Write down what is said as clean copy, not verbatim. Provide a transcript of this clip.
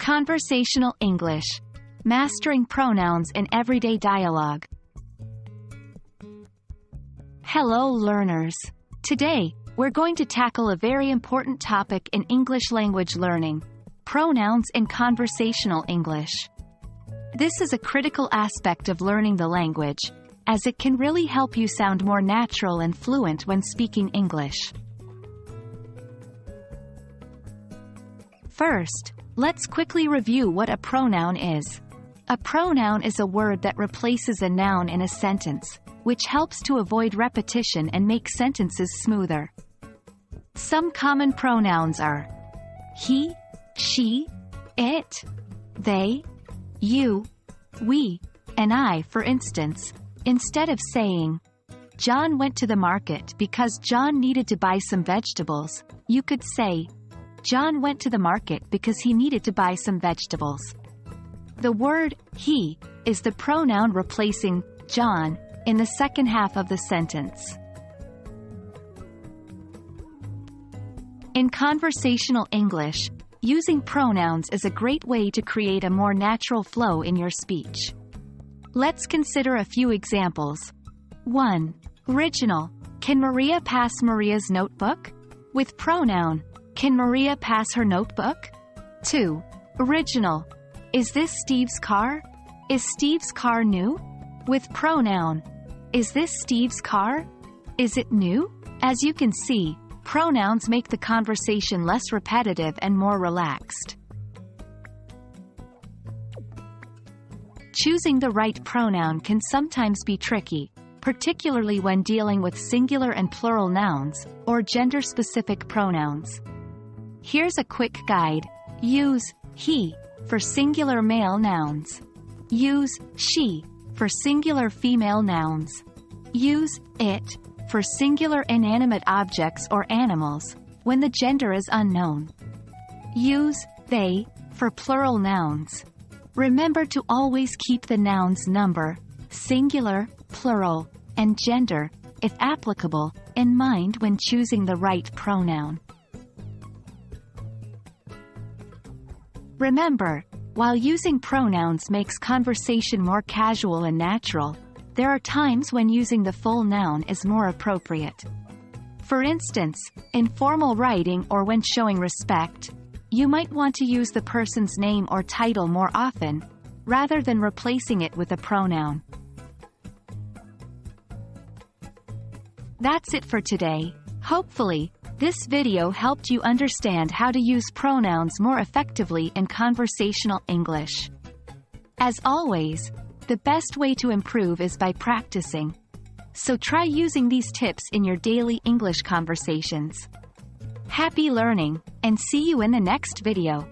Conversational English. Mastering pronouns in everyday dialogue. Hello, learners. Today, we're going to tackle a very important topic in English language learning: pronouns in conversational English. This is a critical aspect of learning the language, as it can really help you sound more natural and fluent when speaking English. First, let's quickly review what a pronoun is. A pronoun is a word that replaces a noun in a sentence, which helps to avoid repetition and make sentences smoother. Some common pronouns are he, she, it, they, you, we, and I. For instance, instead of saying, John went to the market because John needed to buy some vegetables, you could say, John went to the market because he needed to buy some vegetables. The word he is the pronoun replacing John in the second half of the sentence. In conversational English, using pronouns is a great way to create a more natural flow in your speech. Let's consider a few examples. 1. Original. Can Maria pass Maria's notebook? With pronoun, can Maria pass her notebook? 2. Original. Is this Steve's car? Is Steve's car new? With pronoun, is this Steve's car? Is it new? As you can see, pronouns make the conversation less repetitive and more relaxed. Choosing the right pronoun can sometimes be tricky, particularly when dealing with singular and plural nouns, or gender-specific pronouns. Here's a quick guide. Use he for singular male nouns. Use she for singular female nouns. Use it for singular inanimate objects or animals, when the gender is unknown. Use they for plural nouns. Remember to always keep the noun's number, singular, plural, and gender, if applicable, in mind when choosing the right pronoun. Remember, while using pronouns makes conversation more casual and natural, there are times when using the full noun is more appropriate. For instance, in formal writing or when showing respect, you might want to use the person's name or title more often, rather than replacing it with a pronoun. That's it for today. Hopefully, this video helped you understand how to use pronouns more effectively in conversational English. As always, the best way to improve is by practicing. So try using these tips in your daily English conversations. Happy learning, and see you in the next video.